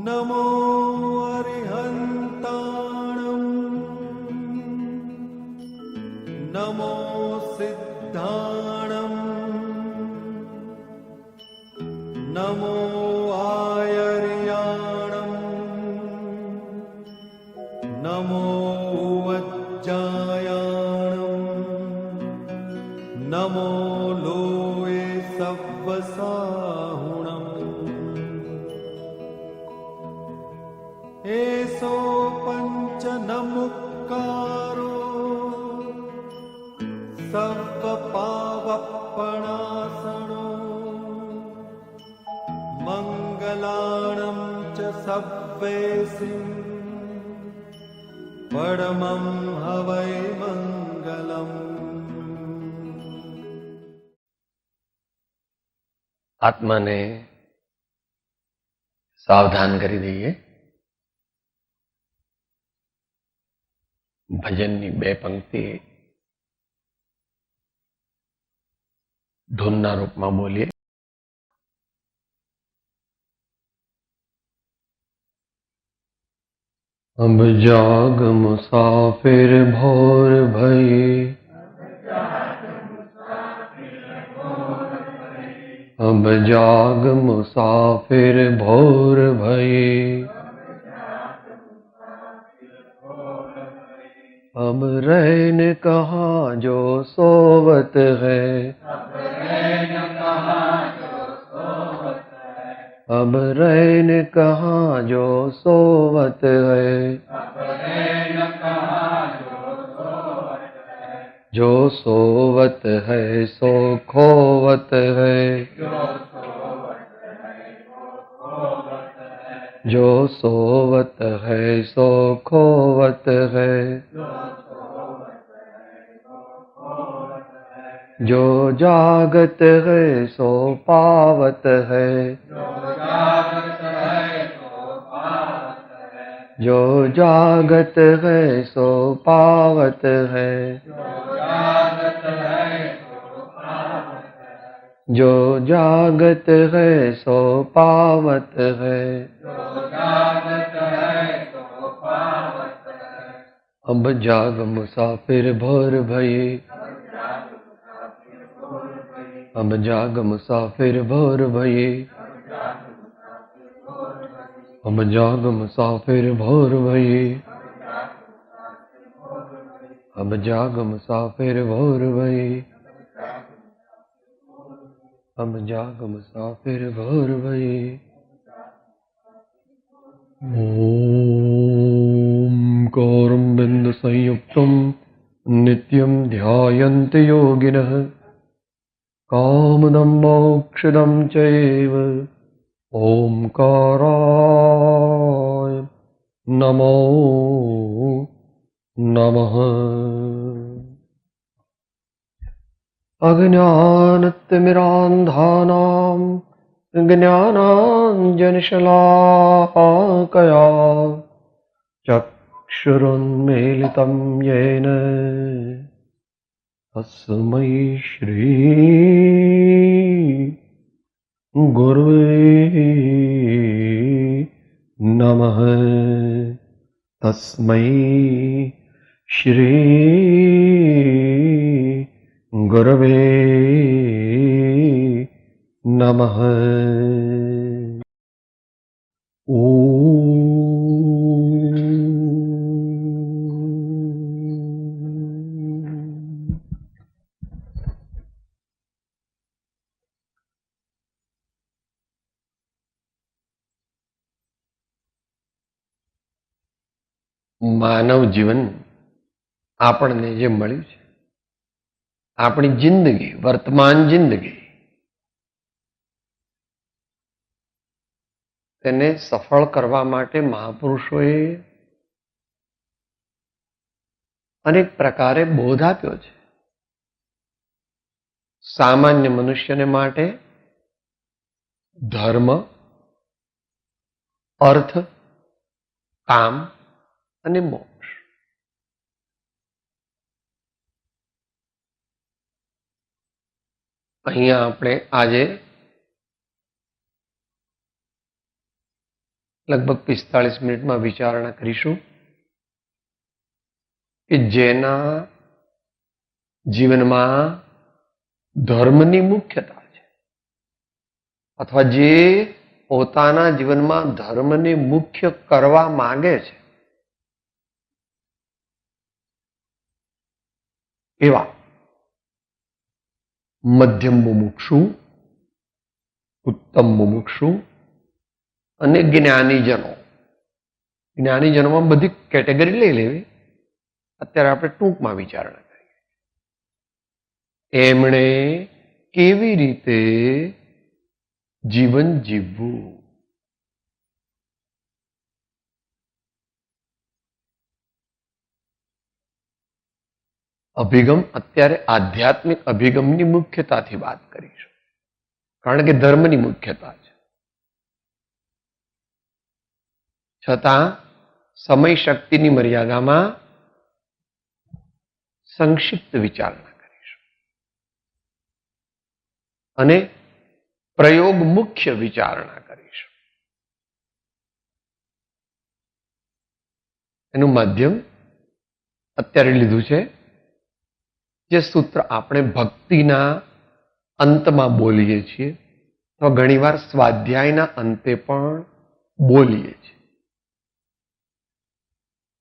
नमो अरिहन्ताणं नमो सिद्धाणं नमो आयर्याणं नमो वज्जायाणं नमो लोये सव्वसाहुणम् एसो पंच नमुक्कारो सर्वपावपणासनो मंगलाणं च सव्वेसिं परमं हवै मंगलम्। આત્માને સાવધાન કરી દઈએ. ભજનની બે પંક્તિ ધૂનના રૂપમાં બોલીએ. अब जाग मुसाफिर भोर भई, अब जाग मुसाफिर भोर भई, अब रैन कहाँ जो सोवत है, अब रैन कहाँ जो सोवत है, जो सोवत है सो खोवत है, जो सोवत है सो खोवत है, जो जागत है सो पावत है, जो जागत है सो पावत है, जो जागत है सो पावत है, अब जाग मुसाफिर भोर भई, अब जाग मुसाफिर भोर भई, अब जाग मुसाफिर भोर भई, अब जाग मुसाफिर भोर भई, अब जाग मुसाफिर भोर भई। ओंकारं बिंदु संयुक्तं नित्यं ध्यायन्ति योगिनः कामदं मोक्षदं चैव ओंकाराय नमो नमः। अज्ञानतिमिरान्धानां ज्ञानाञ्जनशलाकया चक्षुरुन्मीलितं येन तस्मै श्री गुरुवे नमः। तस्मै श्री गुरवे नमः। માનવ જીવન આપણને જે મળ્યું છે, આપણી જિંદગી, વર્તમાન જિંદગી, તેને સફળ કરવા માટે મહાપુરુષોએ અનેક પ્રકારે બોધ આપ્યો છે. સામાન્ય મનુષ્યને માટે ધર્મ, અર્થ, કામ અને મોક્ષ. અહીંયા આપણે આજે લગભગ 45 મિનિટમાં વિચારણા કરીશું કે જેના જીવનમાં ધર્મની મુખ્યતા છે, અથવા જે પોતાના જીવનમાં ધર્મને મુખ્ય કરવા માંગે છે, એવા મધ્યમ મુમુક્ષુ, ઉત્તમ મુમુક્ષુ અને જ્ઞાનીજનો. જ્ઞાનીજનોમાં બધી કેટેગરી લઈ લેવી. અત્યારે આપણે ટૂંકમાં વિચારણા કરીએ. એમણે કેવી રીતે જીવન જીવવું, અભિગમ. અત્યારે આધ્યાત્મિક અભિગમની મુખ્યતાથી વાત કરીશું, કારણ કે ધર્મની મુખ્યતા છે. છતાં સમય શક્તિની મર્યાદામાં સંક્ષિપ્ત વિચારણા કરીશું અને પ્રયોગ મુખ્ય વિચારણા કરીશું. એનું માધ્યમ અત્યારે લીધું છે, જે સૂત્ર આપણે ભક્તિના અંતમાં બોલીએ છીએ, તો ઘણીવાર સ્વાધ્યાયના અંતે પણ બોલીએ છીએ.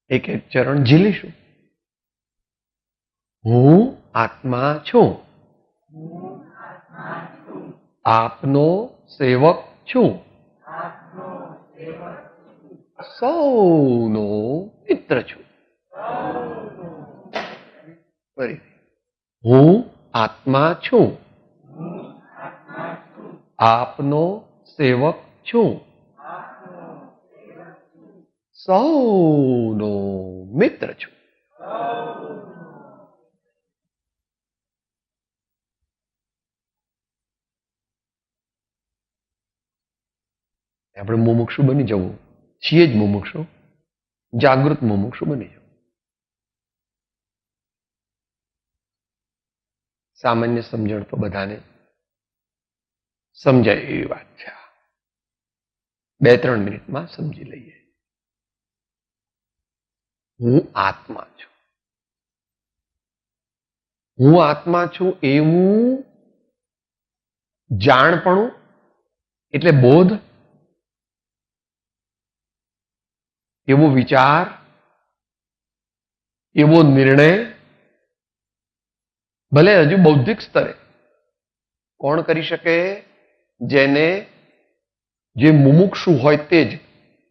એક એક ચરણ ઝીલીશું. હું આત્મા છું, આપનો સેવક છું, સૌનો મિત્ર છું. ફરી, હું આત્મા છું, આપનો સેવક છું, સૌનો મિત્ર છું. આપણે મુમુક્ષુ બની જવું છીએ જ. મુમુક્ષુ, જાગૃત મુમુક્ષુ બની જવું. સામાન્ય સમજણ તો બધાને સમજાય એવી વાત છે. 2-3 મિનિટમાં સમજી લઈએ. હું આત્મા છું. હું આત્મા છું એવું જાણપણું એટલે બોધ, એવો વિચાર, એવો નિર્ણય ભલે હજુ બૌદ્ધિક સ્તરે કોણ કરી શકે? જેને જે મુમુક્ષુ હોય તે જ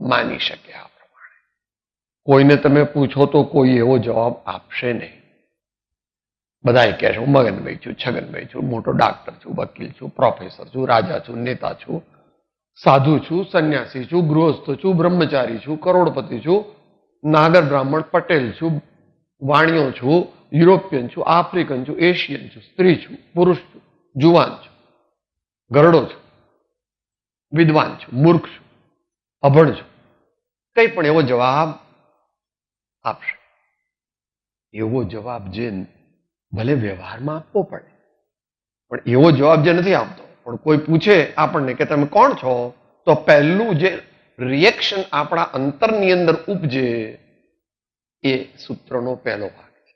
માની શકે. આ પ્રમાણે કોઈને તમે પૂછો તો કોઈ એવો જવાબ આપશે નહીં. બધા કહે છે હું મગનભાઈ છું, છગનભાઈ છું, મોટો ડાક્ટર છું, વકીલ છું, પ્રોફેસર છું, રાજા છું, નેતા છું, સાધુ છું, સંન્યાસી છું, ગૃહસ્થ છું, બ્રહ્મચારી છું, કરોડપતિ છું, નાગર બ્રાહ્મણ, પટેલ છું, વાણિયો છું, યુરોપિયન છું, આફ્રિકન છું, એશિયન છું, સ્ત્રી છું, પુરુષ છું, જુવાન છું, ગરડો છું, વિદ્વાન છું, મૂર્ખ છું, અભણ છું. કઈ પણ એવો જવાબ આપશે. એવો જવાબ જે ભલે વ્યવહારમાં આપવો પડે, પણ એવો જવાબ જે નથી આપતો, પણ કોઈ પૂછે આપણને કે તમે કોણ છો, તો પહેલું જે રિએક્શન આપણા અંતરની અંદર ઉપજે એ સૂત્રનો પહેલો ભાગ છે.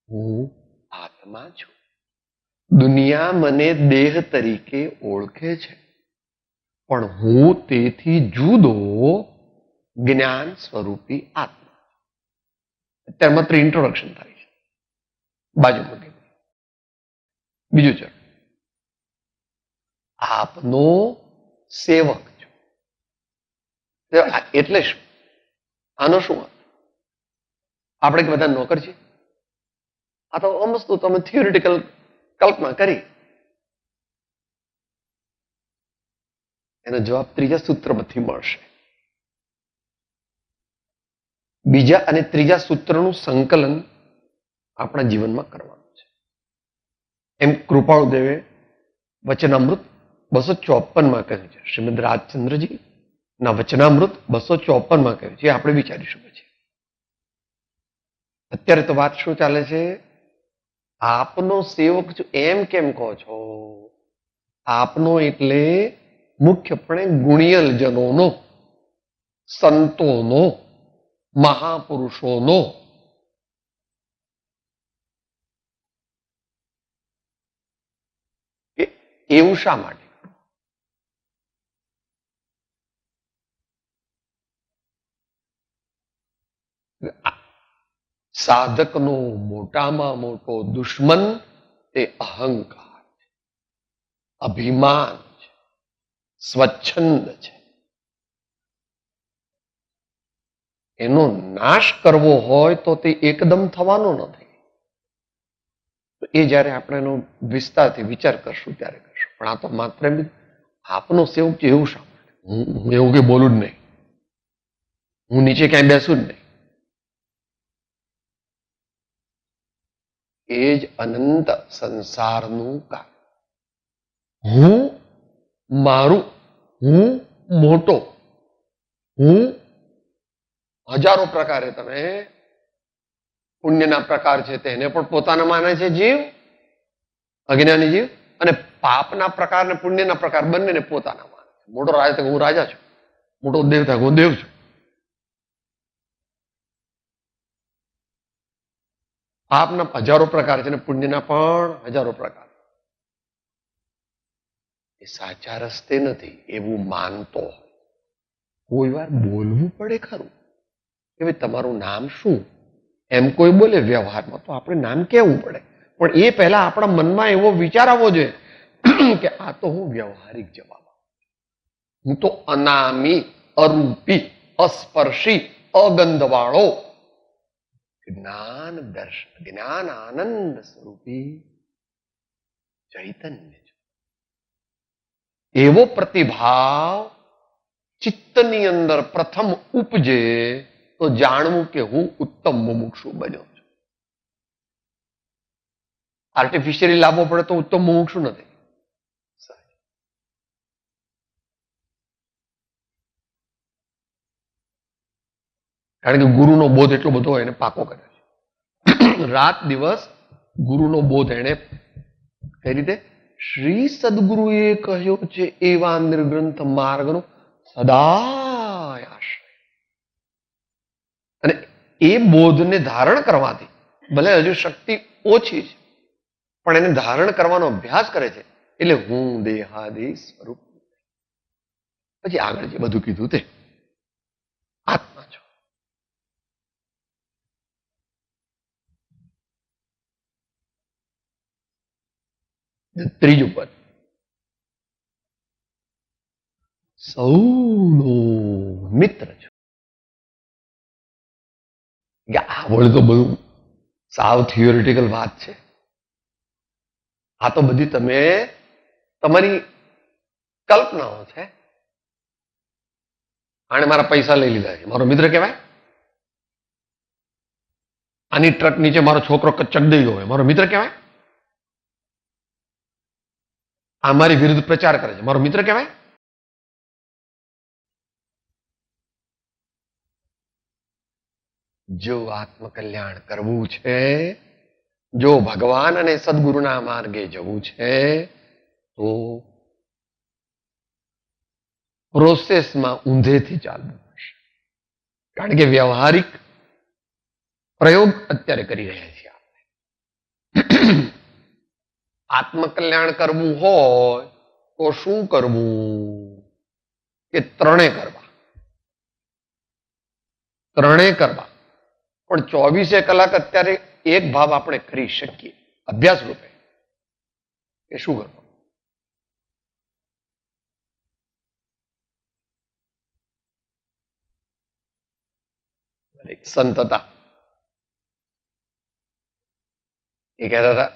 હું આત્મા છું. દુનિયા મને દેહ તરીકે ઓળખે છે, પણ હું તેથી જુદો જ્ઞાન સ્વરૂપી આત્મા. અત્યારે માત્ર ઇન્ટ્રોડક્શન થાય છે. બાજુ મૂકી. બીજું ચરણ, આપનો સેવક છું. એટલે શું? આનો શું અર્થ? આપણે કે બધા નોકર છીએ? આ તો અમસ્તુ તમે થિયોરિટિકલ કલ્પના કરી. એનો જવાબ ત્રીજા સૂત્રમાંથી મળશે. બીજા અને ત્રીજા સૂત્રનું સંકલન આપણા જીવનમાં કરવાનું છે. એમ કૃપાળુદેવે વચનામૃત 254માં કહ્યું છે. શ્રીમદ રાજચંદ્રજી ના વચનામૃત 254માં કહ્યું છે. આપણે વિચારીશું પછી. અત્યારે તો વાત શું ચાલે છે? આપનો સેવક છું એમ કેમ કહો છો? આપનો એટલે મુખ્યપણે ગુણિયલ જનોનો, સંતોનો, મહાપુરુષોનો. એવું શા માટે? સાધકનો મોટામાં મોટો દુશ્મન તે અહંકાર છે, અભિમાન છે, સ્વચ્છંદ છે. એનો નાશ કરવો હોય તો તે એકદમ થવાનો નથી. એ જયારે આપણે એનો વિસ્તારથી વિચાર કરશું ત્યારે કરશું. પણ આ તો માત્ર આપનો સેવક છે એવું શા માટે? હું એવું કઈ બોલું જ નહીં, હું નીચે ક્યાંય બેસું જ નહીં. એ જ અનંત સંસારનું કારણ. હું મારું, હું મોટો, હું હજારો પ્રકારે તમે પુણ્યના પ્રકાર છે તેને પણ પોતાના માને છે જીવ, અજ્ઞાની જીવ, અને પાપના પ્રકાર ને પુણ્યના પ્રકાર બંનેને પોતાના માને છે. મોટો રાજા થાય હું રાજા છું, મોટો દેવ થાય હું દેવ છું. પાપના હજારો પ્રકાર છે અને પુણ્યના પણ હજારો પ્રકાર. એ સાચા રસ્તે નથી એવું માનતો હોય. કોઈ વાર બોલવું પડે ખરું કે ભાઈ તમારું નામ શું, એમ કોઈ બોલે વ્યવહારમાં તો આપણે નામ કહેવું પડે. પણ એ પહેલા આપણા મનમાં એવો વિચાર આવવો જોઈએ કે આ તો હું વ્યવહારિક જવાબ, હું તો અનામી, અરૂપી, અસ્પર્શી, અગંધવાળો જ્ઞાન દર્શન, જ્ઞાન આનંદ સ્વરૂપી ચૈતન્ય છે. એવો પ્રતિભાવ ચિત્તની અંદર પ્રથમ ઉપજે તો જાણવું કે હું ઉત્તમ મુમુક્ષુ બન્યો છું. આર્ટિફિશિયલી લાવવો પડે તો ઉત્તમ મુમુક્ષુ નથી. કારણ કે ગુરુનો બોધ એટલો બધો એને પાકો કર્યો છે. રાત દિવસ ગુરુનો બોધ એને કઈ રીતે? શ્રી સદગુરુએ કહ્યો છે એવા નિર્ગ્રંથ માર્ગનો સદા આશ્રય. અને એ બોધને ધારણ કરવાથી ભલે હજુ શક્તિ ઓછી છે પણ એને ધારણ કરવાનો અભ્યાસ કરે છે એટલે હું દેહાદી સ્વરૂપ. પછી આગળ જે બધું કીધું તે આત્મા છો. ત્રીજું પદ સૌનો મિત્ર છો. આવડે તો બધું સાવ થિયોરિટિકલ વાત છે. આ તો બધી તમે તમારી કલ્પનાઓ છે. આને મારા પૈસા લઈ લીધા છે, મારો મિત્ર કહેવાય? આની ટ્રક નીચે મારો છોકરો કચક દઈ ગયો હોય, મારો મિત્ર કહેવાય? આ મારી વિરુદ્ધ પ્રચાર કરે છે, મારો મિત્ર કહેવાય? જો આત્મકલ્યાણ કરવું છે, જો ભગવાન અને સદગુરુના માર્ગે જવું છે તો પ્રોસેસમાં ઊંધેથી ચાલવું પડશે. કારણ કે વ્યવહારિક પ્રયોગ અત્યારે કરી રહ્યા છીએ આપણે. આત્મકલ્યાણ કરવું હોય તો શું કરવું? કે ત્રણે કરવા. પણ 24 કલાક અત્યારે એક ભાવ આપણે કરી શકીએ અભ્યાસ રૂપે. એ શું કરવું? સંત હતા, એ કહેતા હતા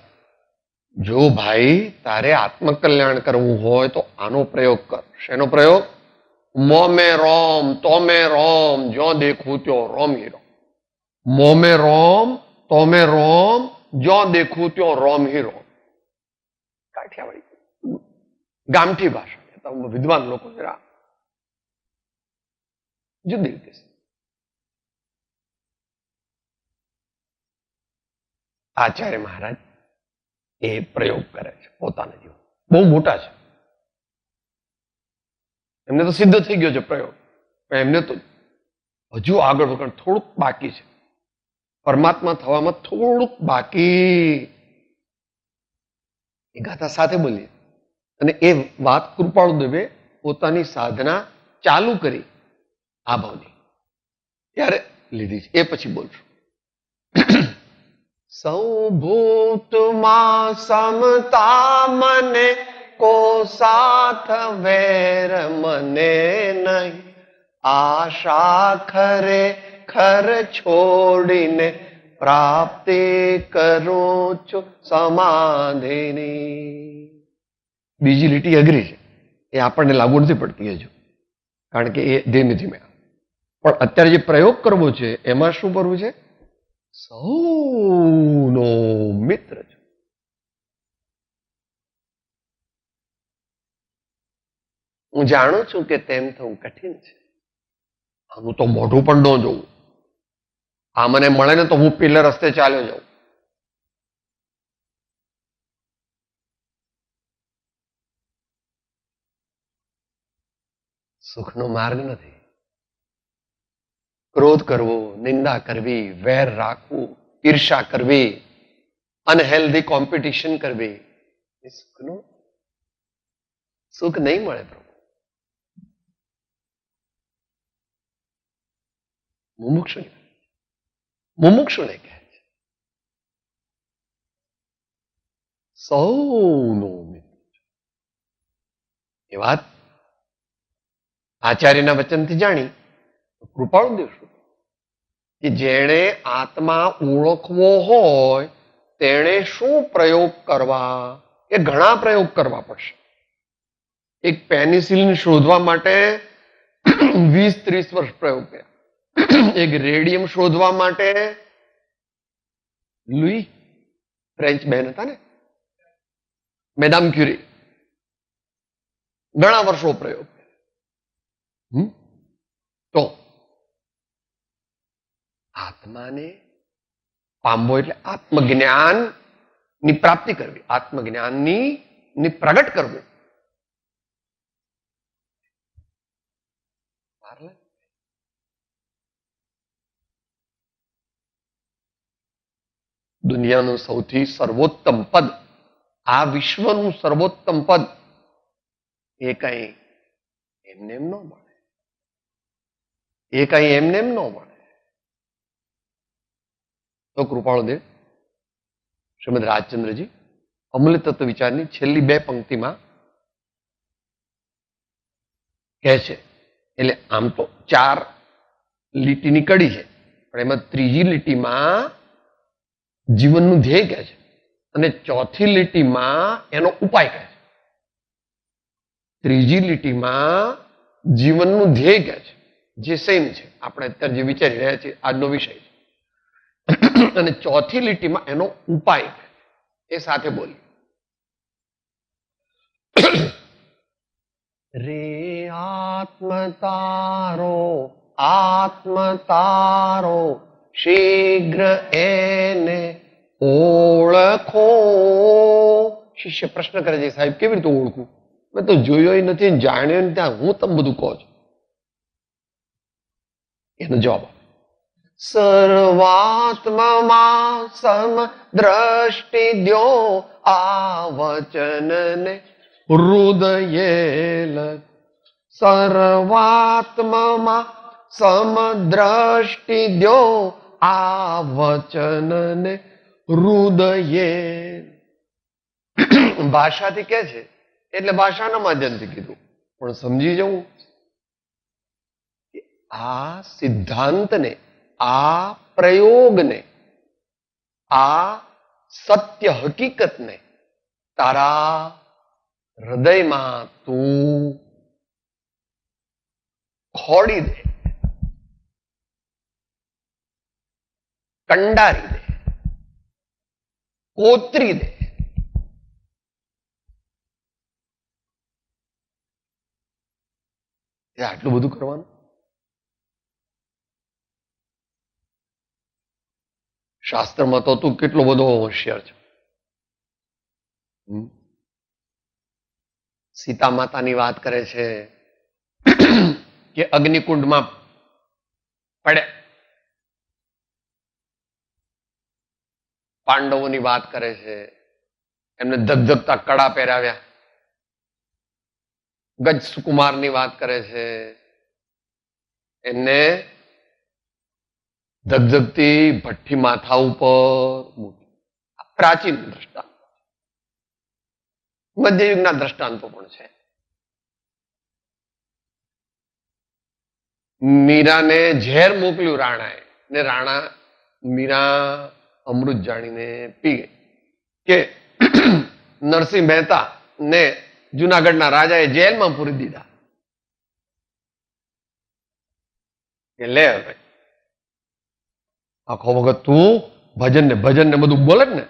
જો ભાઈ તારે આત્મકલ્યાણ કરવું હોય તો આનો પ્રયોગ કર. શેનો પ્રયોગ? મોમે રોમ તોમે રોમ, જો દેખું ત્યો રોમ હીરો. મોમે રોમ તોમે રોમ, જો દેખું ત્યો રોમ હીરો. કાઠિયાવાડી ગામઠી ભાષા, વિદ્વાન લોકો જરા જુદી રીતે. આચાર્ય મહારાજ એ પ્રયોગ કરે છે પોતાના જીવન. બહુ મોટા છે, એમને તો સિદ્ધ થઈ ગયો છે પ્રયોગ. એમને તો હજુ આગળ વગર થોડુંક બાકી છે. પરમાત્મા થવામાં થોડુંક બાકી. એ ગાથા સાથે બોલીએ. અને એ વાત કૃપાળુદેવે પોતાની સાધના ચાલુ કરી આ ભાવની ત્યારે લીધી છે. એ પછી બોલશું. સૌભૂતમાં સમતા મને કો સાથ વેર મને નહીં આશા ખરે ખર છોડીને પ્રાપ્તિ કરું છું સમાધિની. બીજી લીટી અઘરી છે, એ આપણને લાગુ નથી પડતી હજુ, કારણ કે એ ધીમે ધીમે. પણ અત્યારે જે પ્રયોગ કરવો છે એમાં શું કરવું છે? સૌનો મિત્ર છે. હું જાણું છું કે તેમ થવું કઠિન છે. આનું તો મોઢું પણ ન જોવું. આ મને મળે ને તો હું પેલા રસ્તે ચાલ્યો જાઉં. સુખનો માર્ગ નથી. ક્રોધ કરવો, નિંદા કરવી, વેર રાખવું, ઈર્ષા કરવી, અનહેલ્ધી કોમ્પિટિશન કરવી, એ સુખ નહીં મળે પ્રભુ. મુમુક્ષુને કહે છે સૌનો મિત્ર. એ વાત આચાર્યના વચનથી જાણી કૃપાળુદેવ શું કે જેણે આત્મા ઓળખવો હોય તેણે શું પ્રયોગ કરવા? એ ઘણા પ્રયોગ કરવા પડશે. એક પેનિસિલિન શોધવા માટે 20-30 વર્ષ પ્રયોગ કર્યા. એક રેડિયમ શોધવા માટે લુઈ ફ્રેન્ચ બેન હતા ને, મેદામ ક્યુરી, ઘણા વર્ષો પ્રયોગ. તો આત્માને પામવો એટલે આત્મજ્ઞાન ની પ્રાપ્તિ કરવી, આત્મજ્ઞાનની પ્રગટ કરવું. દુનિયાનું સૌથી સર્વોત્તમ પદ, આ વિશ્વનું સર્વોત્તમ પદ, એ કઈ એમને એમ ન મળે. એ કઈ એમને એમ ન મળે. તો કૃપાળુદેવ શ્રીમદ રાજચંદ્રજી અમૂલ્ય તત્વ વિચારની છેલ્લી 2 પંક્તિમાં કહે છે. એટલે આમ તો 4 લીટીની કડી છે, પણ એમાં ત્રીજી લીટીમાં જીવનનું ધ્યેય કહે છે અને ચોથી લીટીમાં એનો ઉપાય કહે છે. ત્રીજી લીટીમાં જીવનનું ધ્યેય કહે છે, જે સેમ છે, આપણે અત્યારે જે વિચારી રહ્યા છીએ આજનો વિષય છે. અને ચોથી લીટીમાં એનો ઉપાય કહે છે. એ સાથે બોલી. રે આત્મ તારો શીઘ્ર એને ઓળખો. શિષ્ય પ્રશ્ન કરે છે, સાહેબ કેવી રીતે ઓળખું? મેં તો જોયો નથી, જાણ્યો ને ત્યાં હું તમે બધું કહો છો. એનો જવાબ સર્વાત્મા સમ દ્રષ્ટિ દ્યો આ વચનને હૃદયે લખ. સર્વાત્મા સમ દ્રષ્ટિ દ્યો આ વચનને હૃદયે. ભાષાથી કે છે એટલે ભાષાના માધ્યમથી કીધું, પણ સમજી જવું આ સિદ્ધાંતને, આ પ્રયોગને, આ સત્ય હકીકતને તારા હૃદયમાં તું ખોડી દે, કંડારી દે, કોતરી દે. આટલું બધું કરવાનું. શાસ્ત્રમાં તો તું કેટલો બધો હોશિયાર છે. સીતા માતાની વાત કરે છે કે અગ્નિકુંડમાં પડ્યા. પાંડવોની વાત કરે છે, એમને ધગધગતા કડા પહેરાવ્યા. ગજ સુકુમારની વાત કરે છે, એમને ધગધગતી ભઠ્ઠી માથા ઉપર મૂકી. પ્રાચીન દ્રષ્ટાંત, મધ્યયુગના દ્રષ્ટાંતો પણ છે. મીરાને ઝેર મોકલ્યું રાણાએ, ને રાણા મીરા અમૃત જાણીને પી ગઈ. કે નરસિંહ મહેતા ને જુનાગઢના રાજાએ જેલમાં પૂરી દીધા. કે લે હવે આખો વખત તું ભજન ને બધું બોલે ને,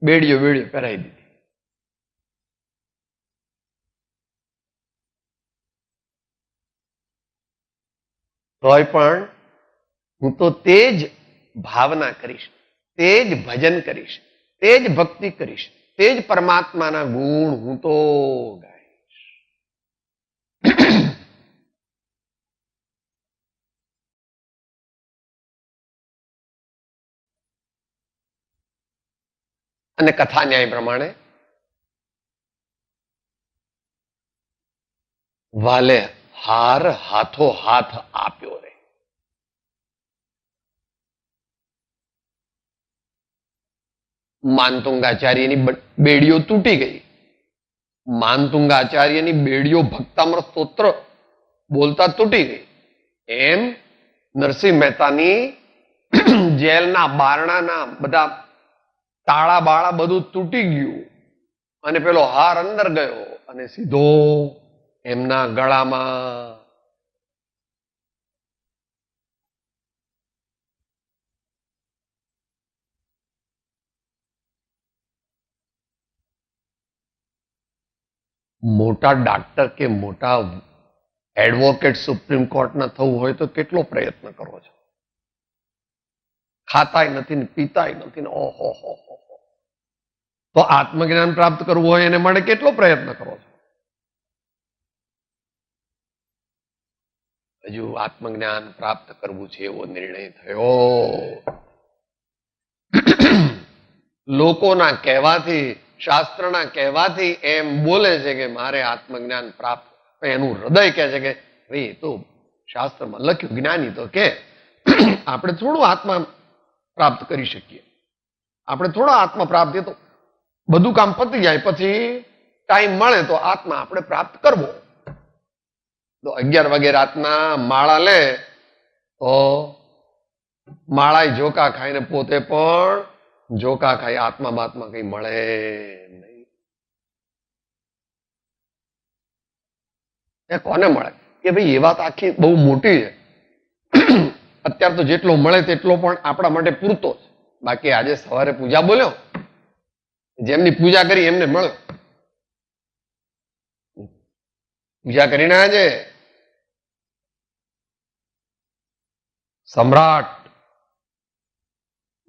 બેડીઓ પહેરાવી દીધી. તોય પણ હું તો તે જ ભાવના કરીશ, તે જ ભજન કરીશ, તે જ ભક્તિ કરીશ, તે જ પરમાત્માના ગુણ હું તો ગાઈશ. અને કથા ન્યાય પ્રમાણે વાલે હાર હાથો હાથ આપ્યો રે. માનતુંગાચાર્યની બેડીઓ તૂટી ગઈ. માનતુંગાચાર્યની બેડીઓ ભક્તામૃત સ્તોત્ર બોલતા તૂટી ગઈ. એમ નરસિંહ મહેતાની જેલના બારણાના બધા તાળા બાળા બધું તૂટી ગયું અને પેલો હાર અંદર ગયો અને સીધો એમના ગળામાં. મોટા ડાક્ટર કે મોટા એડવોકેટ સુપ્રીમ કોર્ટના થવું હોય તો કેટલો પ્રયત્ન કરો છો. ખાતાય નથી ને પીતાય નથી ને ઓહો હો. તો આત્મજ્ઞાન પ્રાપ્ત કરવું હોય એને માટે કેટલો પ્રયત્ન કરો છો. હજુ આત્મજ્ઞાન પ્રાપ્ત કરવું છે એવો નિર્ણય થયો. લોકોના કહેવાથી, શાસ્ત્રના કહેવાથી એમ બોલે છે કે મારે આત્મજ્ઞાન પ્રાપ્ત, એનું હૃદય કહે છે કે ભાઈ એ તો શાસ્ત્રમાં લખ્યું, જ્ઞાની તો કે આપણે થોડું આત્મા પ્રાપ્ત કરી શકીએ, આપણે થોડા આત્મા પ્રાપ્ત, તો બધું કામ પતી જાય પછી ટાઈમ મળે તો આત્મા આપણે પ્રાપ્ત કરવો. તો 11 વાગે રાતના માળા લે તો માળા જોકા ખાઈને પોતે પણ જોકા ખાઈ આત્મા બાત્મા કઈ મળે નહીં. એ કોને મળે કે ભાઈ એ વાત આખી બહુ મોટી છે. અત્યારે તો જેટલો મળે તેટલો પણ આપણા માટે પૂરતો છે. બાકી આજે સવારે પૂજા બોલ્યો, જેમની પૂજા કરી એમને મળ્યો. પૂજા કરીને આજે સમ્રાટ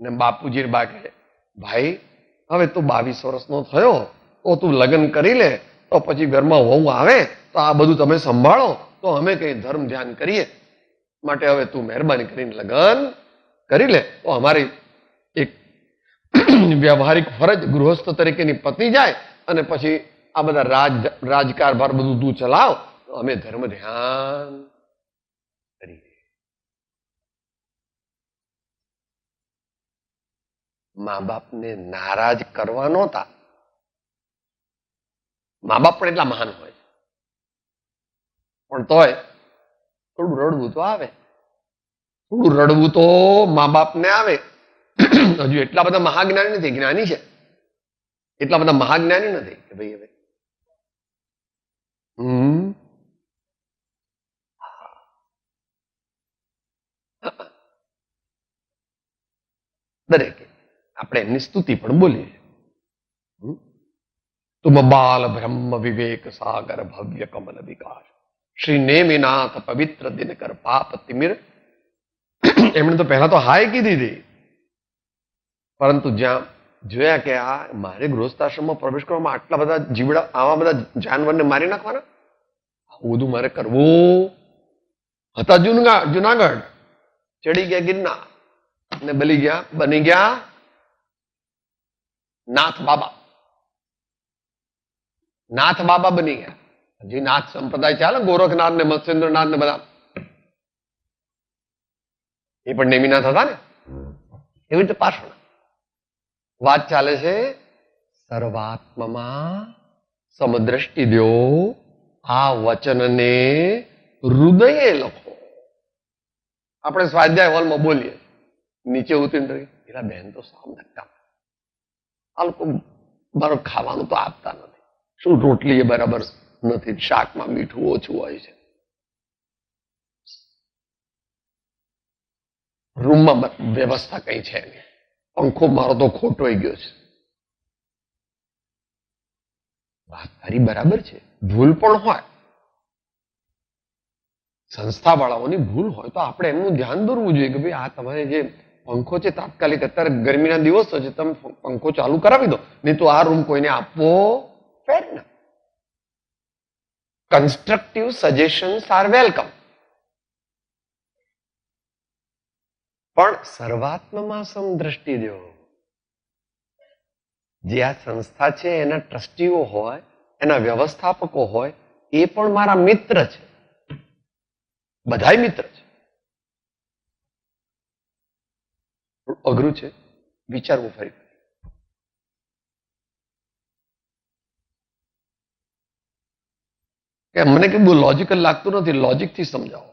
ને બાપુજી બા કહે ભાઈ હવે તું 22 વર્ષનો થયો તો તું લગ્ન કરી લે, તો પછી ઘરમાં વહુ આવે તો આ બધું તમે સંભાળો, તો અમે કઈ ધર્મ ધ્યાન કરીએ, માટે હવે તું મહેરબાની કરીને લગ્ન કરી લે, તો અમારી એક વ્યવહારિક ફરજ ગૃહસ્થ તરીકેની પતી જાય અને પછી આ બધા રાજકારભાર બધું તું ચલાવ, તો અમે ધર્મ ધ્યાન કરીએ. મા બાપને નારાજ કરવા નહોતા. મા બાપ પણ એટલા મહાન હોય પણ તોય થોડું રડવું તો આવે, થોડું રડવું તો મા બાપને આવે. હજુ એટલા બધા મહાજ્ઞાની નથી, જ્ઞાની છે, એટલા બધા મહાજ્ઞાની નથી કે ભાઈ હવે દરેકે આપણે એમની સ્તુતિ પણ બોલીએ. તુમ બાલ બ્રહ્મ વિવેક સાગર ભવ્ય કમલ વિકાસ શ્રી નેમિનાથ પવિત્ર દિનકર પાપ તિમિર. એમણે તો પહેલા તો હાય કીધી હતી, પરંતુ જ્યાં જોયા કે આ મારે ગૃહસ્થાશ્રમમાં પ્રવેશ કરવામાં આટલા બધા જીવડા, આવા બધા જાનવરને મારી નાખવાના, આવું બધું મારે કરવું હતા જુનાગઢ, ચડી ગયા ગિરનાર અને બની ગયા નાથ બાબા બની ગયા. હજી નાથ સંપ્રદાય ચાલે, ગોરખનાથ ને મત્સ્યેન્દ્રનાથ ને બધા, એ પણ નેમિનાથ હતા ને. એવી રીતે પાછળ વાત ચાલે છે. સર્વાત્મમાં સમદ્રષ્ટિ દ્યો, આ વચનને હૃદયે લખો. આપણે સ્વાધ્યાય હોલમાં બોલીએ, નીચે ઉતરીને રહી એલા બેન તો સાવ નક્કા, આ લોકો બરાબર ખાવાનું તો આપતા નથી, શું રોટલી એ બરાબર નથી, શાકમાં મીઠું ઓછું હોય છે, રૂમમાં વ્યવસ્થા કઈ છે નહીં, પંખો મારો તો ખોટોઈ ગયો છે. વાત તારી બરાબર છે, ભૂલ પણ હોય, સંસ્થા વાળાઓની ભૂલ હોય તો આપણે એમનું ધ્યાન દોરવું જોઈએ કે ભાઈ આ તમારે જે પંખો છે તાત્કાલિક, અત્યારે ગરમીના દિવસો છે, તમે પંખો ચાલુ કરાવી દો, નહીં તો આ રૂમ કોઈને આપવો ફેર ના. Constructive suggestions are welcome. પણ સર્વાત્મમાં સમદ્રષ્ટિ દો. જે આ સંસ્થા છે એના ટ્રસ્ટીઓ હોય, એના વ્યવસ્થાપકો હોય, એ પણ મારા મિત્ર છે, બધાય મિત્ર છે. અઘરું છે, વિચારવું ફરી. કે મને કે બહુ લોજિકલ લાગતું નથી, લોજિકથી સમજાવો.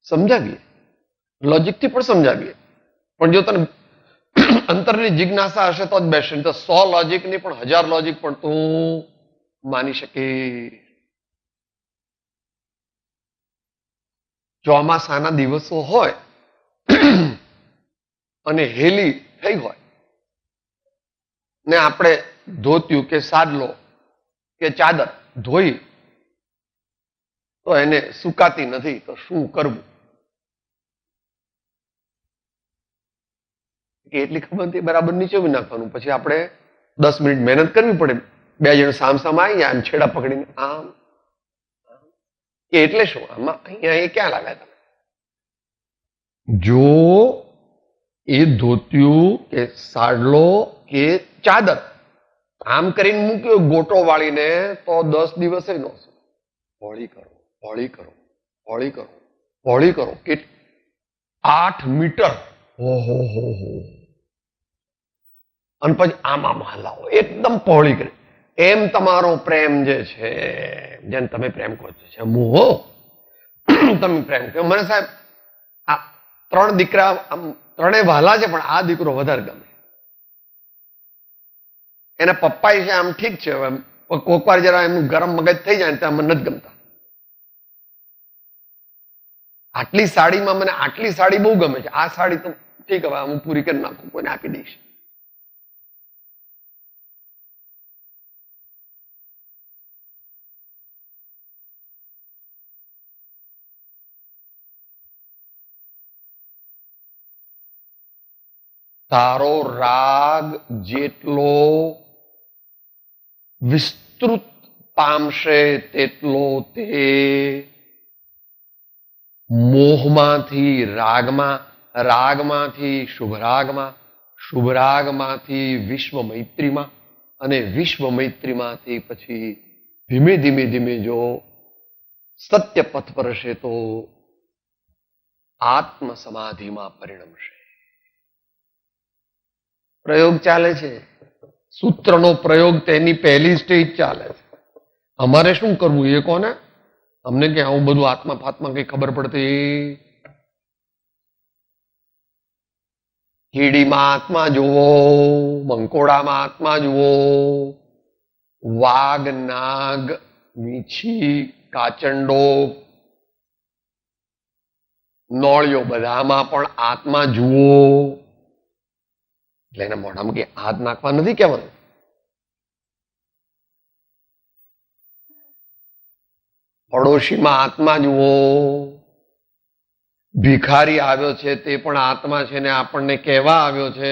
સમજાવીએ, લોજિકથી પણ સમજાવીએ, પણ જો તને અંતરની જિજ્ઞાસા હશે તો જ બેસશે, તો 100 લોજિક નહીં પણ 1000 લોજિક પણ તું માની શકે. ચોમાસાના દિવસો હોય અને હેલી થઈ હોય ને આપણે ધોતિયું કે સાદલો કે ચાદર ધોઈ તો એને સુકાતી નથી, તો શું કરવું? એટલી ખબર નથી, બરાબર નીચે નાખવાનું, પછી આપણે 10 મિનિટ મહેનત કરવી પડે, 2 જણ સામસામા આવી આમ છેડા પકડીને આમ. એટલે શું આમાં અહીંયા એ ક્યાં લાગ્યા તમે? જો એ ધોતિયું કે સાડલો કે ચાદર આમ કરીને મૂક્યો ગોટો વાળીને તો 10 દિવસે નો. હોળી કરો, હોળી કરો, હોળી કરો, હોળી કરો, કે 8 મીટર. ઓહો હો હો. અને પછી આમાં હલાવો, એકદમ પહોળી કરી. એમ તમારો પ્રેમ જે છે, જેને તમે પ્રેમ કહો છો, મોહો તમે પ્રેમ કહો. મને સાહેબ આ 3 દીકરા આમ 3 વહાલા છે, પણ આ દીકરો વધારે ગમે. એના પપ્પા છે આમ ઠીક છે, કોક વાર જરા એમનું ગરમ મગજ થઈ જાય ત્યાં મને નથી ગમતા. આટલી સાડીમાં મને આટલી સાડી બહુ ગમે છે, આ સાડી તો ઠીક, હવે હું પૂરી કરી નાખું, કોઈને આપી દઈશ. તારો રાગ જેટલો વિસ્તૃત પામશે તેટલો તે મોહમાંથી રાગમાં, રાગમાંથી શુભરાગમાં, શુભરાગમાંથી વિશ્વ મૈત્રીમાં, અને વિશ્વ મૈત્રીમાંથી પછી ધીમે ધીમે ધીમે જો સત્ય પથ પર હશે તો આત્મ સમાધિમાં પરિણમશે. પ્રયોગ ચાલે છે, સૂત્રનો પ્રયોગ તેની પહેલી સ્ટેજ ચાલે છે. અમારે શું કરવું એ કોને? અમને કે આવું બધું આત્મા ફાત્મા કઈ ખબર પડતી? કીડીમાં આત્મા જુઓ, મંકોડામાં આત્મા જુઓ, વાઘ, નાગ, વીછી, કાચંડો, નોળિયો બધામાં પણ આત્મા જુઓ. એટલે એના મોઢામાં કે હાથ નાખવા નથી કહેવાનું. પડોશીમાં આત્મા જુઓ. ભિખારી આવ્યો છે તે પણ આત્મા છે ને આપણને કહેવા આવ્યો છે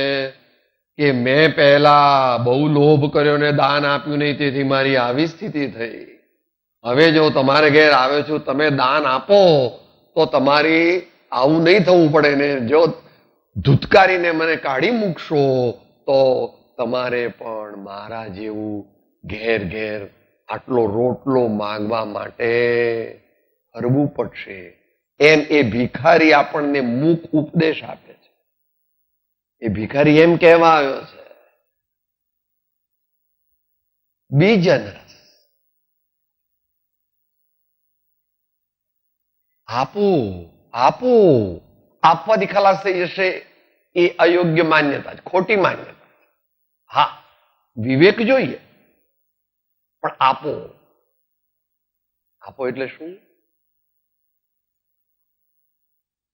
કે મેં પહેલા બહુ લોભ કર્યો ને દાન આપ્યું નહીં, તેથી મારી આવી સ્થિતિ થઈ. હવે જો તમારે ઘેર આવ્યો છું, તમે દાન આપો તો તમારી આવું નહીં થવું પડે ને. જો ધુતકારીને મને કાઢી મૂકશો તો તમારે પણ મારા જેવું ઘેર ઘેર આટલો રોટલો માંગવા માટે ફરવું પડશે. એમ એ ભિખારી આપણને મૂક ઉપદેશ આપે છે. એ ભિખારી એમ કહેવા આવ્યો છે, બી જનરસ, આપવું આપવું. આપવાથી ખલાસ થઈ જશે એ અયોગ્ય માન્યતા છે, ખોટી માન્યતા. હા, વિવેક જોઈએ, પણ આપો. આપો એટલે શું?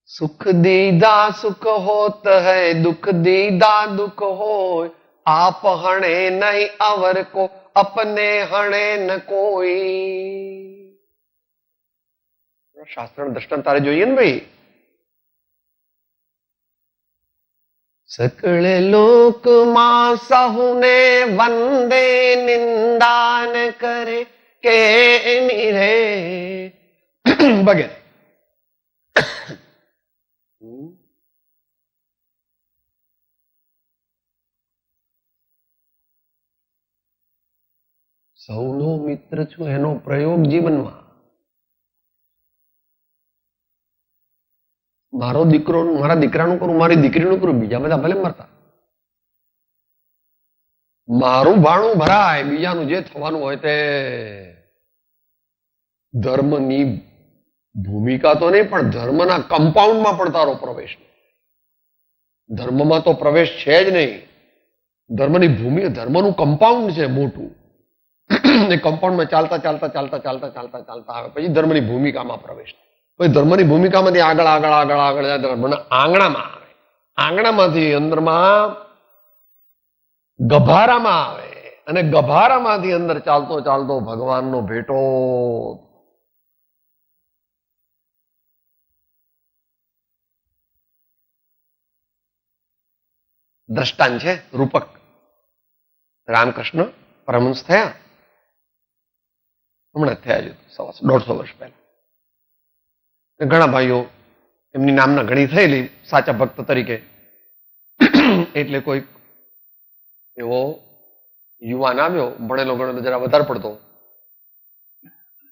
સુખ દીધા સુખ હોત હૈ, દુઃખ દીધા દુઃખ હોય. આપ હણે નહીં અવર કો, અપને હણે ન કોઈ. શાસ્ત્ર દ્રષ્ટાંત તારે જોઈએ ને ભાઈ. સકળ લોકમાં સહુને વંદે, નિંદાન કરે કે નિરે વગેરે. સૌનો મિત્ર છું એનો પ્રયોગ જીવનમાં. મારો દીકરો મારા દીકરાનું કરું, મારી દીકરીનું કરું, બીજા બધા ભલે મરતા. મારું ભાણું ભરાય, બીજાનું જે થવાનું હોય તે. ધર્મની ભૂમિકા તો નહીં, પણ ધર્મના કમ્પાઉન્ડમાં પણ તારો પ્રવેશ નહીં. ધર્મમાં તો પ્રવેશ છે જ નહીં. ધર્મની ભૂમિ, ધર્મનું કમ્પાઉન્ડ છે મોટું. એ કમ્પાઉન્ડમાં ચાલતા ચાલતા ચાલતા ચાલતા ચાલતા ચાલતા આવે, પછી ધર્મની ભૂમિકામાં પ્રવેશ. પછી ધર્મની ભૂમિકામાંથી આગળ આગળ આગળ આગળ ધર્મના આંગણામાં આવે, આંગણામાંથી અંદરમાં ગભારામાં આવે, અને ગભારામાંથી અંદર ચાલતો ચાલતો ભગવાનનો ભેટો. દ્રષ્ટાંત છે રૂપક. રામકૃષ્ણ પરમહંસ થયા, હમણાં થયા છે 150 વર્ષ પહેલા. ઘણા ભાઈઓ એમની નામના ઘણી થયેલી સાચા ભક્ત તરીકે. એટલે કોઈ એવો યુવાન આવ્યો, ભણેલો ગણેલો જરા વધારે પડતો.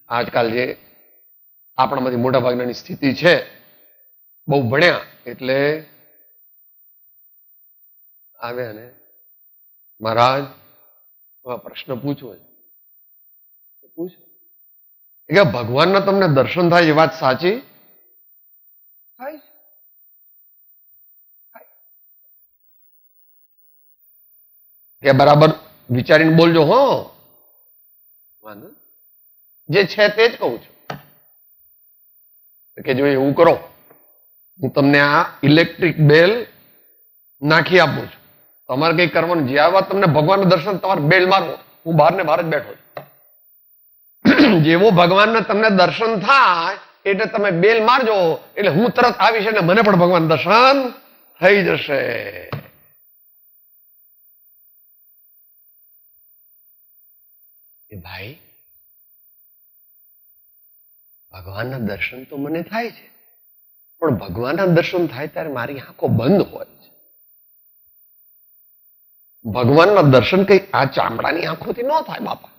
આજકાલ જે આપણામાંથી મોટા ભાગનાની સ્થિતિ છે, બહુ ભણ્યા એટલે આવ્યા ને, મહારાજ પ્રશ્ન પૂછવો છે. પૂછો કે ભગવાનના તમને દર્શન થાય એ વાત સાચી? થાય કે બરાબર વિચારીને બોલજો. હો, વાંધો જે છે તે જ કહું છું. કે જો એવું કરો, હું તમને આ ઇલેક્ટ્રિક બેલ નાખી આપું છું, તમારે કઈ કરવાનું. જે વાત તમને ભગવાનના દર્શન, તમારે બેલ મારવો, હું બહાર ને બહાર જ બેઠો છું. જેવો ભગવાનના તમને દર્શન થાય એટલે તમે બેલ મારજો, એટલે હું તરત આવીશ એટલે મને પણ ભગવાન દર્શન થઈ જશે. એ ભાઈ, ભગવાનના દર્શન તો મને થાય છે, પણ ભગવાનના દર્શન થાય ત્યારે મારી આંખો બંધ હોય છે. ભગવાનના દર્શન કઈ આ ચામડાની આંખોથી ન થાય બાપા.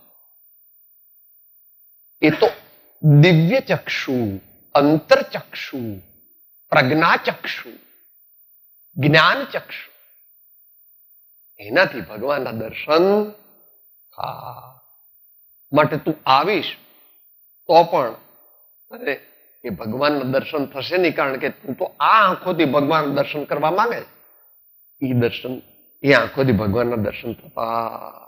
એ તો દિવ્ય ચક્ષુ, અંતરચક્ષુ, પ્રજ્ઞાચક્ષુ, જ્ઞાન ચક્ષુ, એનાથી ભગવાનના દર્શન થાય. માટે તું આવીશ તો પણ અરે એ ભગવાનના દર્શન થશે નહીં, કારણ કે તું તો આ આંખોથી ભગવાન દર્શન કરવા માંગે છે. એ દર્શન, એ આંખોથી ભગવાનના દર્શન થતા.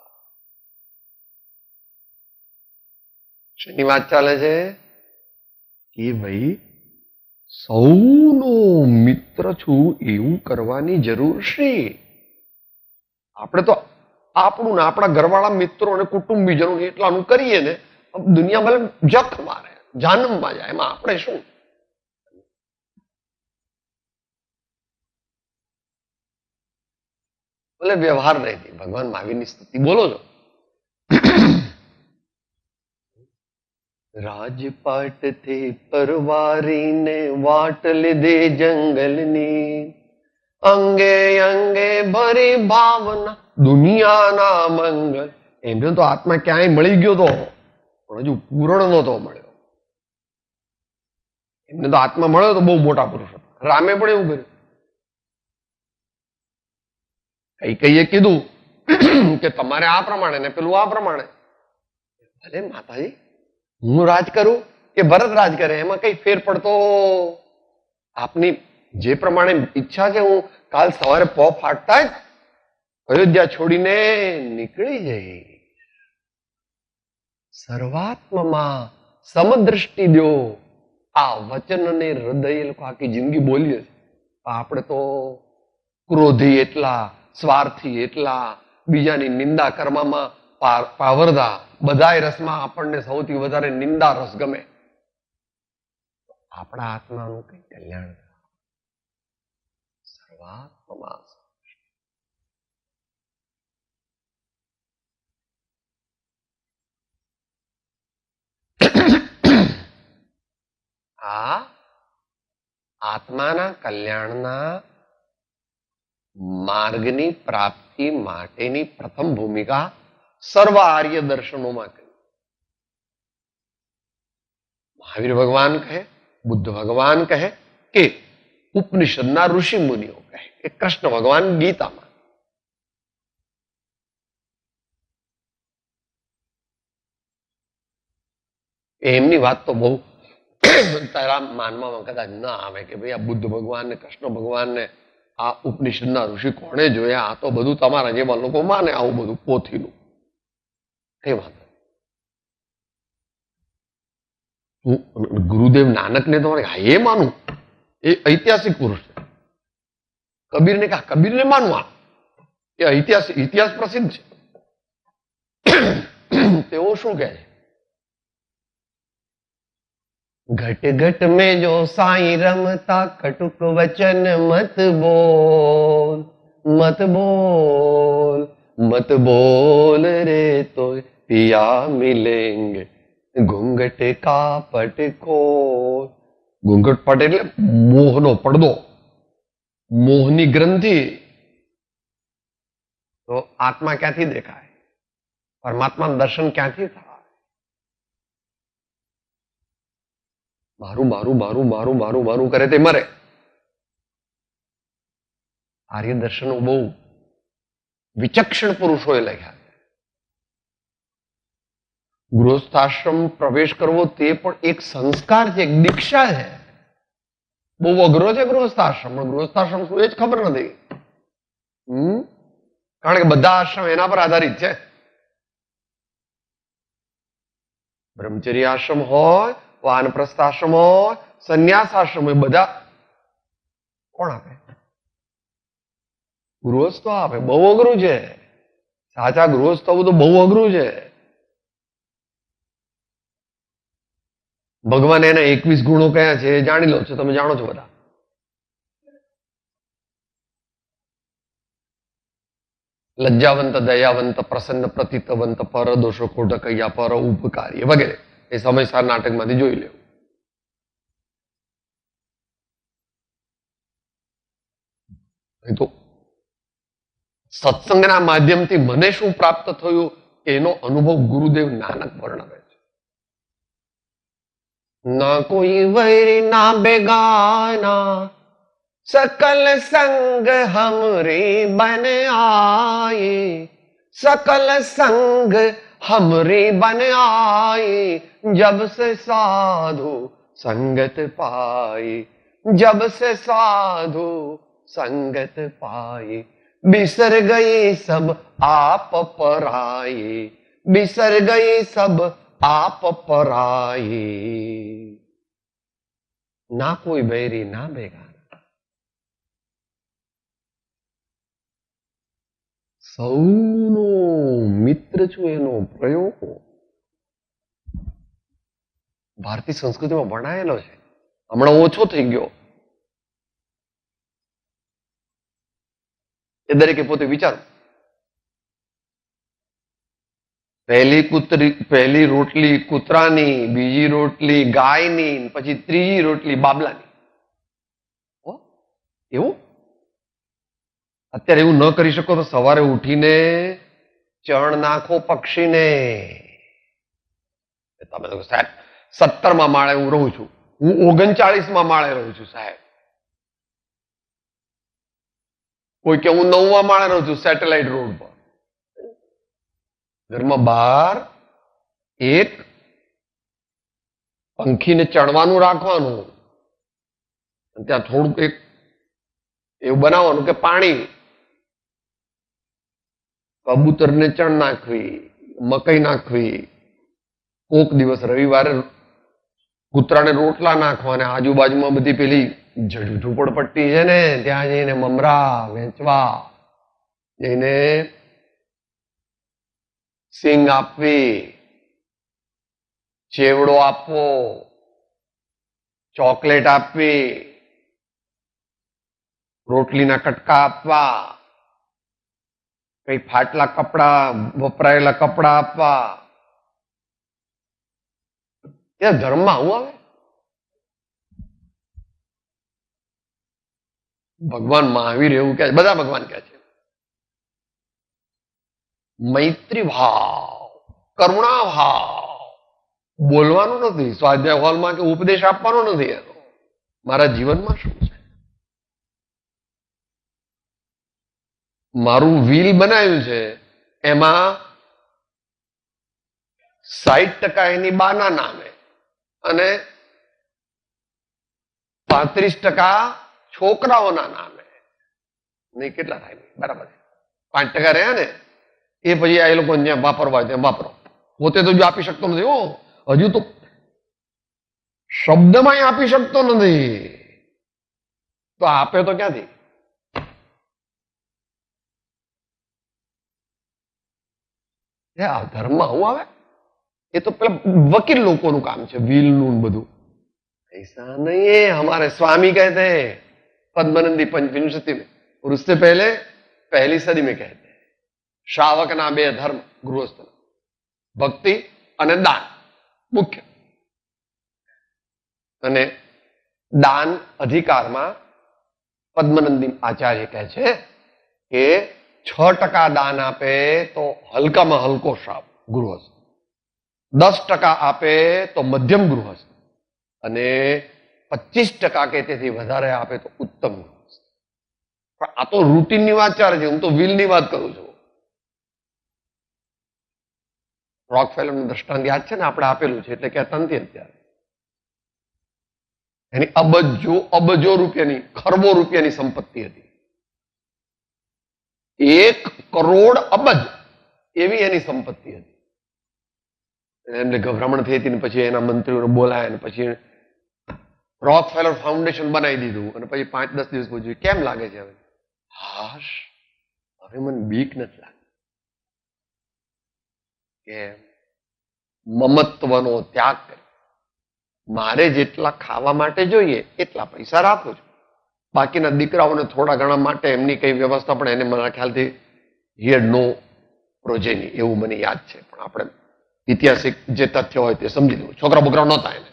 શેની વાત ચાલે છે? કે ભાઈ સૌનો મિત્ર છું એવું કરવાની જરૂર છે. આપણે તો આપણું ને આપણા ઘરવાળા મિત્રો અને કુટુંબીજનો એટલાનું કરીએ ને, દુનિયા ભલે જખ મારે, જાનમમાં જાય, એમાં આપણે શું? ભલે વ્યવહાર નહીં, ભગવાન મહાવીરની સ્તુતિ બોલો છો. રાજપાટ થી પરવારીને વાટ લીધે જંગલની, અંગે અંગે ભરી ભાવના દુનિયાના મંગલ. એમને તો આત્મા ક્યાંય મળી ગયો તો પણ હજુ પૂરણ નહોતો મળ્યો. એમને તો આત્મા મળ્યો તો બહુ મોટા પુરુષ હતા. રામે પણ એવું કર્યું. કઈકઈએ કીધું કે તમારે આ પ્રમાણે ને પેલું આ પ્રમાણે. ભલે માતાજી, હું રાજ કરું કે ભરત રાજ કરે એમાં કઈ ફેર પડતો, આપની જે પ્રમાણે ઈચ્છા છે હું કાલ સવારે પો ફાટતા જ અયોધ્યા છોડીને નીકળી જઈ. સર્વાત્મમાં સમદ્રષ્ટિ દો. આ વચનને હૃદય લોકો આખી જિંદગી બોલીએ છે. આપણે તો ક્રોધી એટલા, સ્વાર્થી એટલા, બીજાની નિંદા કરવામાં પાવરદા. બધાય રસમાં આપણને સૌથી વધારે નિંદા રસ ગમે. આપણા આત્માનું કઈ કલ્યાણ. સર્વાત્મમાં આ આત્માના કલ્યાણના માર્ગની પ્રાપ્તિ માટેની પ્રથમ ભૂમિકા સર્વ આર્ય દર્શનોમાં કહી. મહાવીર ભગવાન કહે, બુદ્ધ ભગવાન કહે કે ઉપનિષદના ઋષિ મુનિઓ કહે કે કૃષ્ણ ભગવાન ગીતામાં. એમની વાત તો બહુ તારા માનમાં કદાચ ના આવે કે ભાઈ આ બુદ્ધ ભગવાન ને કૃષ્ણ ભગવાન ને આ ઉપનિષદના ઋષિ કોણે જોયા? આ તો બધું તમારા જેવા લોકો માને આવું બધું પોથીનું. કઈ વાત. ગુરુદેવ નાનકને તમારે એ માનું, એ ઐતિહાસિક પુરુષ છે. કબીરને કહા, કબીરને માનવા એ ઇતિહાસ પ્રસિદ્ધ છે. તેઓ શું કહે છે? घट घट में जो साई रमता, कटुक वचन मत बोल, मत बोल, मत बोल रे तो पिया मिलेंगे घूंघट का पट खोल. ઘૂંઘટ પટ એટલે મોહનો પડદો, મોહની ગ્રંથિ. તો આત્મા ક્યાંથી દેખાય? પરમાત્મા દર્શન ક્યાંથી થાય? મારું મારું મારું મારું મારું મારું કરે તે મરે. આર્ય દર્શનો બહુ વિચક્ષણ પુરુષોએ લખ્યા. ગૃહસ્થાશ્રમ પ્રવેશ કરવો તે પણ એક સંસ્કાર છે, એક દીક્ષા છે. બહુ અઘરો છે ગૃહસ્થાશ્રમ, પણ ગૃહસ્થાશ્રમ શું એ જ ખબર નથી. કારણ કે બધા આશ્રમ એના પર આધારિત છે. બ્રહ્મચર્ય આશ્રમ હોય, વાનપ્રસ્થ આશ્રમ હોય, સંન્યાસ આશ્રમ હોય, બધા કોણ આપે? ગૃહસ્થો આપે. બહુ અઘરું છે. સાચા ગૃહસ્થ થવું તો બહુ અઘરું છે. ભગવાન એના 21 ગુણો કયા છે જાણી લો છો, તમે જાણો છો બધા. લજ્જાવંત, દયાવંત, પ્રસન્ન, પ્રતિતવંત, પર દોષો ખોટકૈયા, પર ઉપકારી વગેરે. એ સમયસાર નાટકમાંથી જોઈ લેવું. તો સત્સંગના માધ્યમથી મને શું પ્રાપ્ત થયું એનો અનુભવ ગુરુદેવ નાનક વર્ણવે છે. ના કોઈ વૈરી ના બેગાના, सकल संग हमरे बन आए, सकल संग हमरे बन आए, जब से साधु संगत पाए, जब से साधु संगत पाए, बिसर गए सब आप पराए, बिसर गए सब आप पराए. ना कोई बैरी ना बेगाना, સૌનો મિત્ર છું એનો પ્રયોગ ભારતીય સંસ્કૃતિમાં ભણાયેલો છે. હમણાં ઓછો થઈ ગયો. એ દરેકે પોતે વિચારો. પહેલી રોટલી કૂતરાની, બીજી રોટલી ગાયની, પછી ત્રીજી રોટલી બાબલાની. હો? એવું અત્યારે એવું ન કરી શકો તો સવારે ઉઠીને ચણ નાખો પક્ષીને. તમે તો સાહેબ 17મા માળે હું રહું છું, હું 39મા માળે રહું છું સાહેબ. કોઈ કે હું 9મા માળે રહું છું સેટેલાઇટ રોડ પર. ઘરમાં બહાર એક પંખીને ચણવાનું રાખવાનું, ત્યાં થોડુંક એક એવું બનાવવાનું કે પાણી, કબૂતરને ચણ નાખવી, મકઈ નાખવી, કોક દિવસ રવિવારે કૂતરાને રોટલા નાખવાના, આજુબાજુમાં બધી પેલી ઝૂંપડપટ્ટી છે ને ત્યાં જઈને મમરા વેચવા, જઈને સિંગ આપવી, ચેવડો આપવો, ચોકલેટ આપવી, રોટલીના કટકા આપવા, કઈ ફાટલા કપડા, વપરાયેલા કપડા આપવા. ત્યાં ધર્મમાં આવું આવે? ભગવાન મહાવીર એવું કહે છે, બધા ભગવાન કહે છે મૈત્રી ભાવ, કરુણા ભાવ. બોલવાનું નથી, સ્વાધ્યાય હોલમાં કે ઉપદેશ આપવાનો નથી, એનો મારા જીવનમાં શું છે. મારું વ્હીલ બનાવ્યું છે, એમાં 60% એની બાના નામે અને 35% છોકરાઓના નામે. નહીં કેટલા થાય? બરાબર 5% રહ્યા ને એ પછી આ લોકો જ્યાં વાપરવા ત્યાં વાપરો. પોતે તો જો આપી શકતો નથી. હજુ તો શબ્દમાં આપી શકતો નથી, તો આપે તો ક્યાંથી? ધર્મમાં હું આવે? એ તો પેલા વકીલ લોકોનું કામ છે, વ્હીલનું બધું. ऐसा नहीं है, हमारे स्वामी कहते हैं पद्मनंदी पंचविंशति में, और उससे पहले 1ली सदी में कहते हैं श्रावकना 2 धर्म गृहस्थ, भक्ति અને દાન મુખ્ય. અને દાન અધિકારમાં પદ્મનંદી આચાર્ય કહે છે કે 6% દાન આપે તો હલકામાં હલકો શ્રાપ ગૃહસ્થ, 10% આપે તો મધ્યમ ગૃહસ્થ, અને 25% કે તેથી વધારે આપે તો ઉત્તમ ગૃહસ્થ. પણ આ તો રૂટીનની વાત ચાલે છે, હું તો વ્હીલની વાત કરું છું. રોકફેલરનું દ્રષ્ટાંત યાદ છે ને, આપણે આપેલું છે, એટલે કહેતા નથી અત્યારે. એની અબજો રૂપિયાની, ખરબો રૂપિયાની સંપત્તિ હતી. 1 કરોડ અબજ એવી એની સંપત્તિ હતી. એમને ગભરામણ થઈ હતી ને પછી એના મંત્રીઓને બોલાયા અને પછી રોકફેલર ફાઉન્ડેશન બનાવી દીધું. અને પછી 5-10 દિવસ પૂછ્યું કેમ લાગે છે હવે? હાશ, હવે મને બીક નથી લાગતી. કે મમત્વનો ત્યાગ કરે. મારે જેટલા ખાવા માટે જોઈએ એટલા પૈસા રાખું છું, બાકીના દીકરાઓને થોડા ઘણા માટે એમની કઈ વ્યવસ્થા, પણ એને મારા ખ્યાલથી હી હેડ નો પ્રોજેની, એવું મને યાદ છે. પણ આપણે ઐતિહાસિક જે તથ્ય હોય તે સમજી દઉં. છોકરા બોકરા નહોતા એને,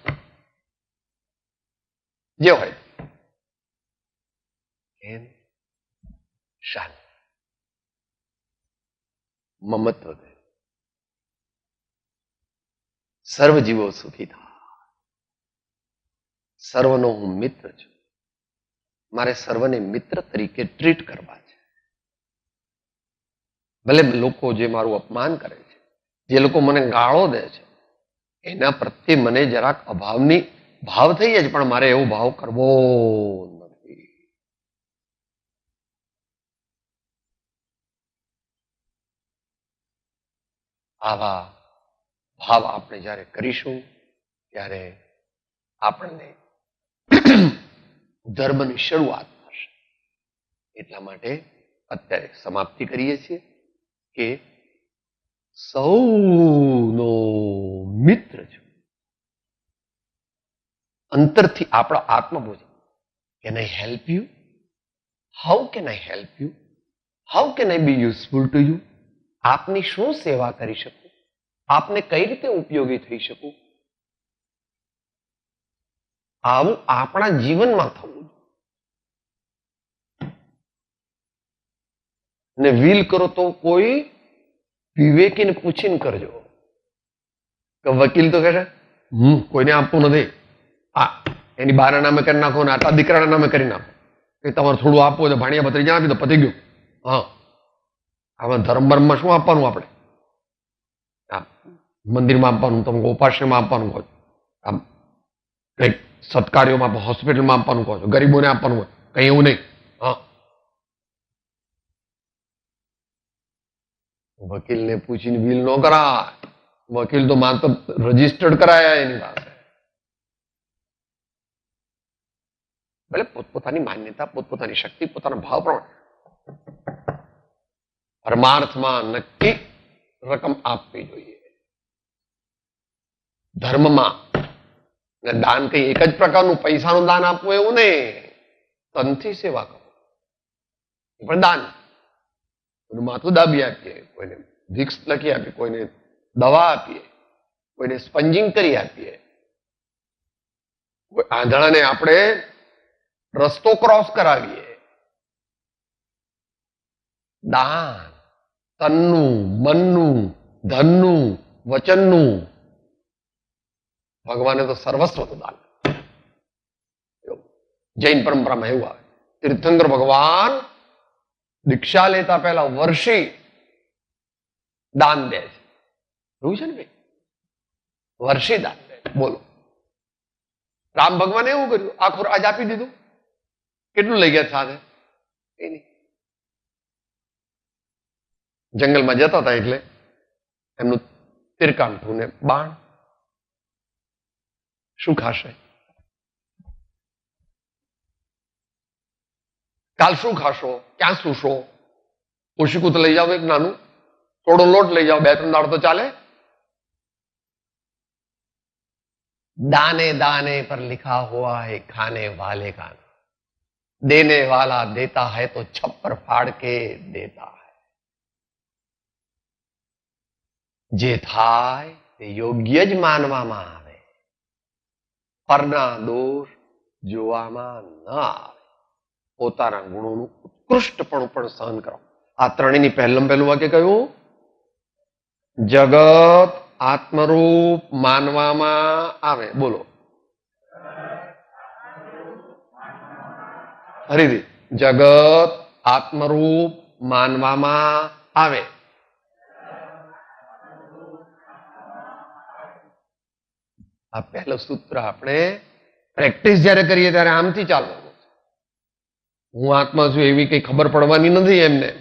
જે હોય એમ શાન મમત્વ દે. સર્વ જીવો સુખી થાય, સર્વનો હું મિત્ર છું, મારે સર્વને મિત્ર તરીકે ટ્રીટ કરવા છે. ભલે લોકો જે મારું અપમાન કરે છે, જે લોકો મને ગાળો દે છે, એના પ્રત્યે મને જરાક અભાવની ભાવ થઈ જાય છે, પણ મારે એવો ભાવ કરવો નથી. આવા ભાવ આપણે જ્યારે કરીશું ત્યારે આપણને ધર્મની શરૂઆત થશે. એટલા માટે અત્યારે સમાપ્તિ કરીએ છીએ કે સૌનો મિત્ર છું. અંતરથી આપણો આત્મબોધ. Can I help you? How can I help you? How can I be useful to you? આપની શું સેવા કરી શકું? આપને કઈ રીતે ઉપયોગી થઈ શકું, આવું આપણા જીવનમાં થવું. ને વિલ કરો તો કોઈ વિવેકીને પૂછીને કરજો. કે વકીલ તો કહે છે કોઈને આપવું નથી, આ એની બાના નામે કરી નાખો ને આટલા દીકરાના નામે કરી નાખો, એ તમારે થોડું આપવું તો ભાણિયા ભત્રીજા આપી તો પતી ગયું. હા, આમાં ધર્મ બર્મમાં શું આપવાનું આપણે? મંદિરમાં આપવાનું, તમે ઉપાશ્રયમાં આપવાનું કહો છો, આમ કંઈક સત્કાર્યોમાં હોસ્પિટલમાં આપવાનું કહો છો, ગરીબોને આપવાનું હોય, કઈ એવું નહીં. હા, વકીલને પૂછીને બિલ ન કરાય. વકીલ તો માત્ર રજીસ્ટર્ડ કરાયા એની પાસે. ભલે પોતપોતાની માન્યતા, પોતપોતાની શક્તિ, પોતાના ભાવ પ્રમાણે પરમાર્થમાં નક્કી રકમ આપવી જોઈએ. ધર્મમાં દાન કઈ એક જ પ્રકારનું પૈસાનું દાન આપવું એવું નહીં, તનથી સેવા કરો એ પણ દાન. કોઈને માથું દાબી આપીએ, કોઈને વિક્સ લખી આપીએ, કોઈને દવા આપીએ, કોઈને સ્પંજિંગ કરી આપીએ, કોઈ આંધળાને આપણે રસ્તો ક્રોસ કરાવીએ. દાન તનનું, મનનું, ધનનું, વચનનું. ભગવાને તો સર્વસ્વનું દાન. જૈન પરંપરામાં એવું આવે, તીર્થંકર ભગવાન દીક્ષા લેતા પહેલા વર્ષી દાન દે છે. એવું છે ને ભાઈ, વર્ષી દાન દે. બોલો, રામ ભગવાને એવું કર્યું, આખું રાજ આપી દીધું. કેટલું લઈ ગયા સાથે? એ નહીં. જંગલમાં જતા હતા એટલે એમનું તીરકાંઠું ને બાણ. શું ખાશે? કાલ શું ખાશો? ક્યાં સુશો? ઓશિકું તો લઈ જાઓ, એક નાનું થોડો લોટ લઈ જાઓ, 2-3 દાડ તો ચાલે. दाने दाने पर लिखा हुआ है खाने वाले का, देने वाला देता है तो छप्पर फाड़ के देता है. જે થાય તે યોગ્ય જ માનવામાં આવે, પરના દોષ જોવામાં ન આવે, પોતાના ગુણોનું ઉત્કૃષ્ટપણું પણ સહન કરો. આ ત્રણેયની પહેલું વાક્ય કયું? જગત આત્મરૂપ માનવામાં આવે. બોલો હરિદી, જગત આત્મરૂપ માનવામાં આવે. આ પહેલું સૂત્ર આપણે પ્રેક્ટિસ જયારે કરીએ ત્યારે આમથી ચાલવાનું. હું આત્મા છું એવી કઈ ખબર પડવાની નથી એમને.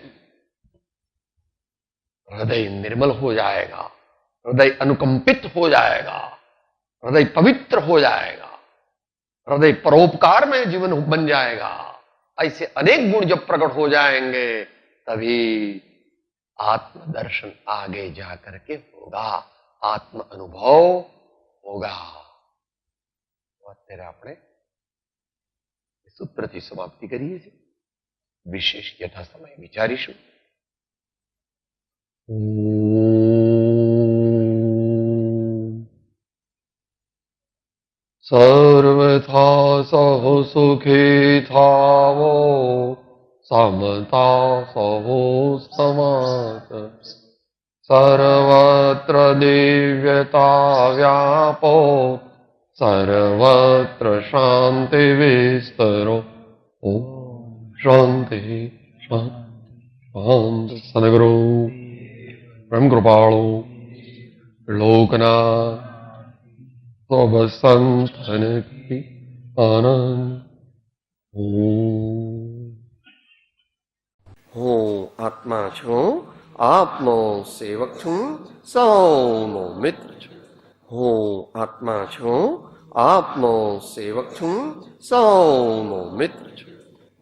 हृदय निर्मल हो जाएगा, हृदय अनुकंपित हो जाएगा, हृदय पवित्र हो जाएगा, हृदय परोपकार में जीवन बन जाएगा. ऐसे अनेक गुण जब प्रकट हो जाएंगे तभी आत्मदर्शन आगे जा करके होगा, आत्म अनुभव होगा. અત્યારે આપણે સૂત્રથી સમાપ્તિ કરીએ છીએ. વિશેષ યથા સમય વિચારીશું. સર્વથા સહ સુખી થાવો, સમતા સહો સમાત, સર્વત્ર દિવ્યતા વ્યાપો, સર્વત્ર શાંતિ વિસ્તરો. ઓમ શાંતિ શાંતિ શાંતિ. સદગુરુ પરમ કૃપાળુ લોકનાથ સૌ સંતન કી આનંદ. હું આત્મા છું, આપનો સેવક છું, સૌનો મિત્ર છું. હું આત્મા છું, આપનો સેવક છું, સૌનો મિત્ર છું.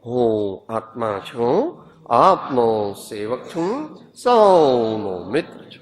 હું આત્મા છું, આપનો સેવક છું, સૌનો મિત્ર છું.